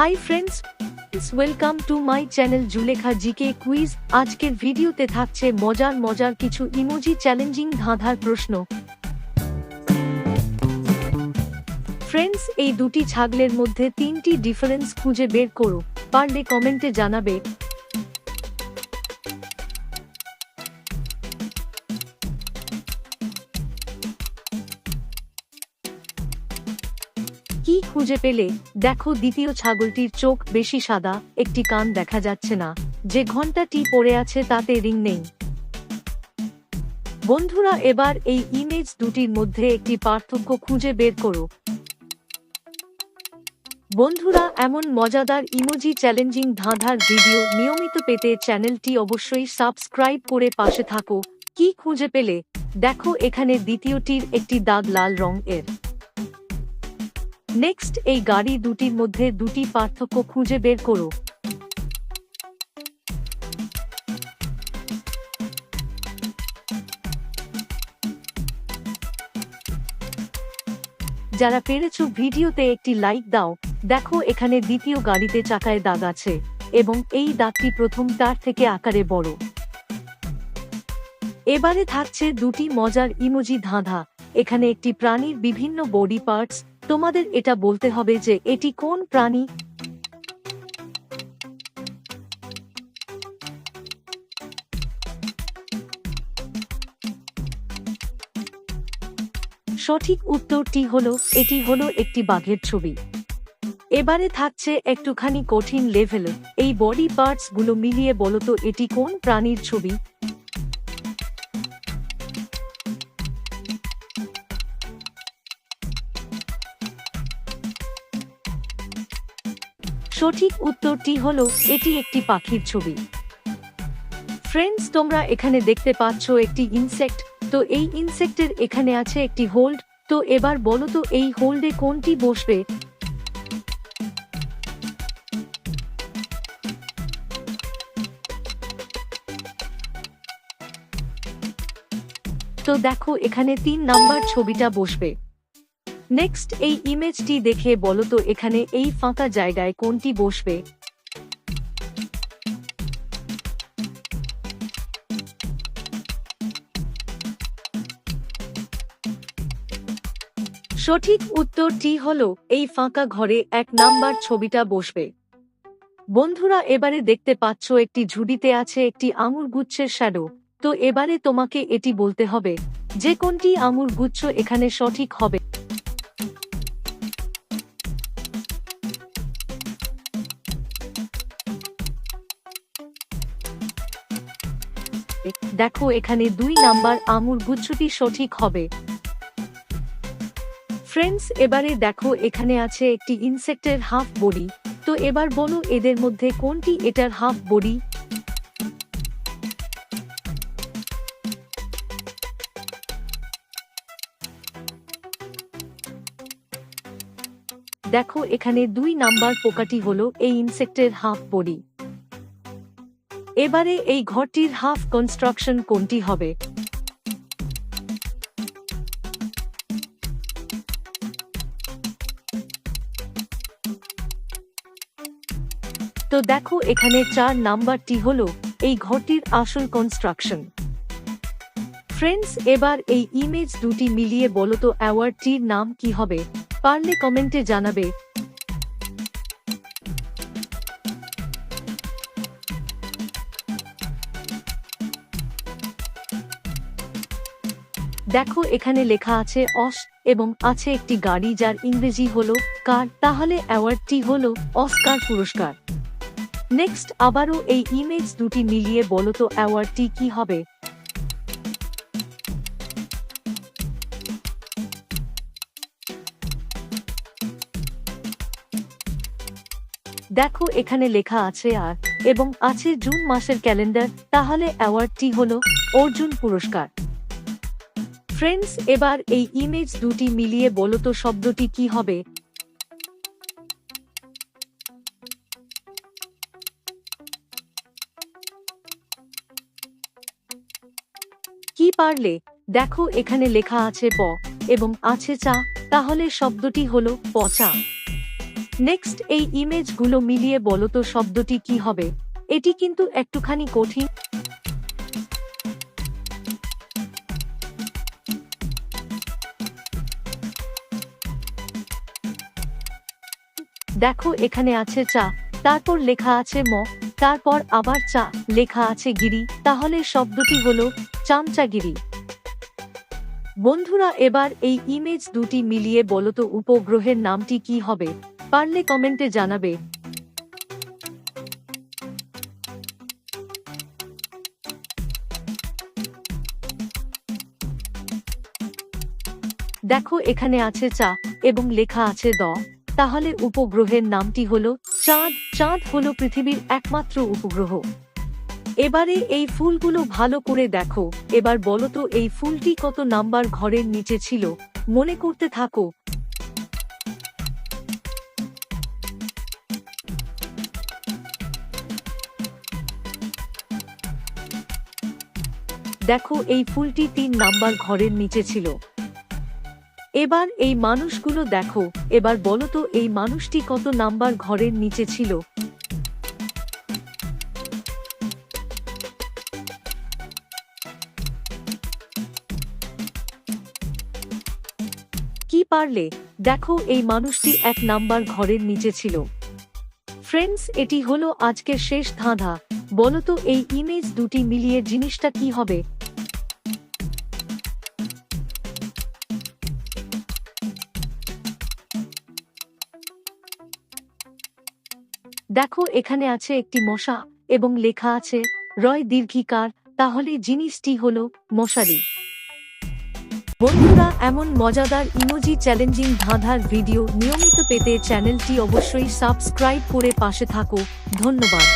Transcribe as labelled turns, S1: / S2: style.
S1: Hi friends, welcome to my channel Zulekha GK quiz. আজকের ভিডিওতে থাকছে মজার মজার কিছু ইমোজি চ্যালেঞ্জিং ধাঁধার প্রশ্ন। ফ্রেন্ডস, এই দুটি ছাগলের মধ্যে তিনটি ডিফারেন্স খুঁজে বের করো, পারলে কমেন্টে জানাবে। কি খুঁজে পেলে? দেখো, দ্বিতীয় ছাগলটির চোখ বেশি সাদা, একটি কান দেখা যাচ্ছে না, যে ঘন্টাটি পড়ে আছে তাতে রিং নেই। বন্ধুরা, এবার এই ইমেজ দুটির মধ্যে একটি পার্থক্য খুঁজে বের করো। বন্ধুরা, এমন মজাদার ইমোজি চ্যালেঞ্জিং ধাঁধার ভিডিও নিয়মিত পেতে চ্যানেলটি অবশ্যই সাবস্ক্রাইব করে পাশে থাকো। কি খুঁজে পেলে? দেখো, এখানে দ্বিতীয়টির একটি দাগ লাল রং এর। নেক্সট, এই গাড়ি দুটির মধ্যে দুটি পার্থক্য খুঁজে বের করো। যারা পেরেছো ভিডিওতে একটি লাইক দাও। দেখো, এখানে দ্বিতীয় গাড়িতে চাকায় দাগ আছে এবং এই দাগটি প্রথমটার থেকে আকারে বড়। এবারে থাকছে দুটি মজার ইমোজি ধাঁধা। এখানে একটি প্রাণীর বিভিন্ন বডি পার্টস, তোমাদের এটা বলতে হবে যে এটি কোন প্রাণী। সঠিক উত্তরটি হলো, এটি হলো একটি বাঘের ছবি। এবারে থাকছে একটুখানি কঠিন লেভেল। এই বডি পার্টস গুলো মিলিয়ে বলো তো এটি কোন প্রাণীর ছবি। সঠিক উত্তরটি হলো, এটি একটি পাখির ছবি। ফ্রেন্ডস, তোমরা এখানে দেখতে পাচ্ছ একটি ইনসেক্ট। তো এই ইনসেক্টের এখানে আছে একটি হোল্ড। তো এবার বলো তো এই হোল্ডে কোনটি বসবে। তো দেখো, এখানে 3 নাম্বার ছবিটা বসবে। নেক্সট, এই ইমেজটি দেখে বলো তো এখানে এই ফাঁকা জায়গায় কোনটি বসবে। সঠিক উত্তরটি হলো, এই ফাঁকা ঘরে 1 নাম্বার ছবিটা বসবে। বন্ধুরা, এবারে দেখতে পাচ্ছ একটি ঝুড়িতে আছে একটি আঙুর গুচ্ছের শ্যাডো। তো এবারে তোমাকে এটি বলতে হবে যে কোনটি আঙুর গুচ্ছ এখানে সঠিক হবে। দেখো, এখানে 2 নাম্বার আঙুর গুচ্ছটি সঠিক হবে। ফ্রেন্ডস, এবারে দেখো, এখানে আছে একটি ইনসেক্টের হাফ বডি। তো এবার বলো এদের মধ্যে কোনটি এটার হাফ বডি। দেখো, এখানে 2 নাম্বার পোকাটি হলো এই ইনসেক্টের হাফ বডি। এবারে এই ঘরটির হাফ কনস্ট্রাকশন কোনটি হবে। তো দেখো, এখানে 4 নাম্বারটি হলো এই ঘরটির আসল কনস্ট্রাকশন। ফ্রেন্ডস, এবার এই ইমেজ দুটি মিলিয়ে বলো তো অ্যাওয়ার্ডটির নাম কি হবে, পারলে কমেন্টে জানাবে। দেখো, এখানে লেখা আছে অস এবং আছে একটি গাড়ি যার ইংরেজি হলো কার। তাহলে অ্যাওয়ার্ডটি হলো অস্কার পুরস্কার। নেক্সট, আবারও এই ইমেজ দুটি মিলিয়ে বলো তো অ্যাওয়ার্ডটি কি হবে। দেখো, এখানে লেখা আছে আর এবং আছে জুন মাসের ক্যালেন্ডার। তাহলে অ্যাওয়ার্ডটি হলো অর্জুন পুরস্কার। ফ্রেন্ডস, এবার এই ইমেজ দুটি মিলিয়ে বলো তো শব্দটি কি হবে। কি পারলে? দেখো, এখানে লেখা আছে প এবং আছে চা। তাহলে শব্দটি হলো পচা। নেক্সট এই ইমেজগুলো মিলিয়ে বলো তো শব্দটি কি হবে। এটি কিন্তু একটুখানি কঠিন। দেখো এখানে আছে চা, তারপর লেখা আছে ম, তারপর আবার চা, লেখা আছে গিরি, তাহলে শব্দটি হলো চামচাগিরি। বন্ধুরা এবার এই ইমেজ দুটি মিলিয়ে বলো তো উপগ্রহের নামটি কি হবে, পারলে কমেন্টে জানাবে। দেখো এখানে আছে চা এবং লেখা আছে দ, তাহলে উপগ্রহের নামটি হলো চাঁদ। চাঁদ হলো পৃথিবীর একমাত্র উপগ্রহ। এবারে এই ফুলগুলো ভালো করে দেখো, এবার বলো তো এই ফুলটি কত নাম্বার ঘরের নিচে ছিল, মনে করতে থাকো। দেখো এই ফুলটি 3 নাম্বার ঘরের নিচে ছিল। এবার এই মানুষগুলো দেখো, এবার বলো তো এই মানুষটি কত নাম্বার ঘরের নিচে ছিল। কি পারলে? দেখো এই মানুষটি 1 নাম্বার ঘরের নিচে ছিল। ফ্রেন্ডস, এটি হলো আজকের শেষ ধাঁধা। বলো তো এই ইমেজ দুটি মিলিয়ে জিনিসটা কি হবে। দেখো এখানে আছে একটি মশা এবং লেখা আছে রয় দীর্ঘিকার, তাহলে জিনিসটি হলো মশারি। বন্ধুরা এমন মজাদার ইমোজি চ্যালেঞ্জিং ধাঁধার ভিডিও নিয়মিত পেতে চ্যানেলটি অবশ্যই সাবস্ক্রাইব করে পাশে থাকো। ধন্যবাদ।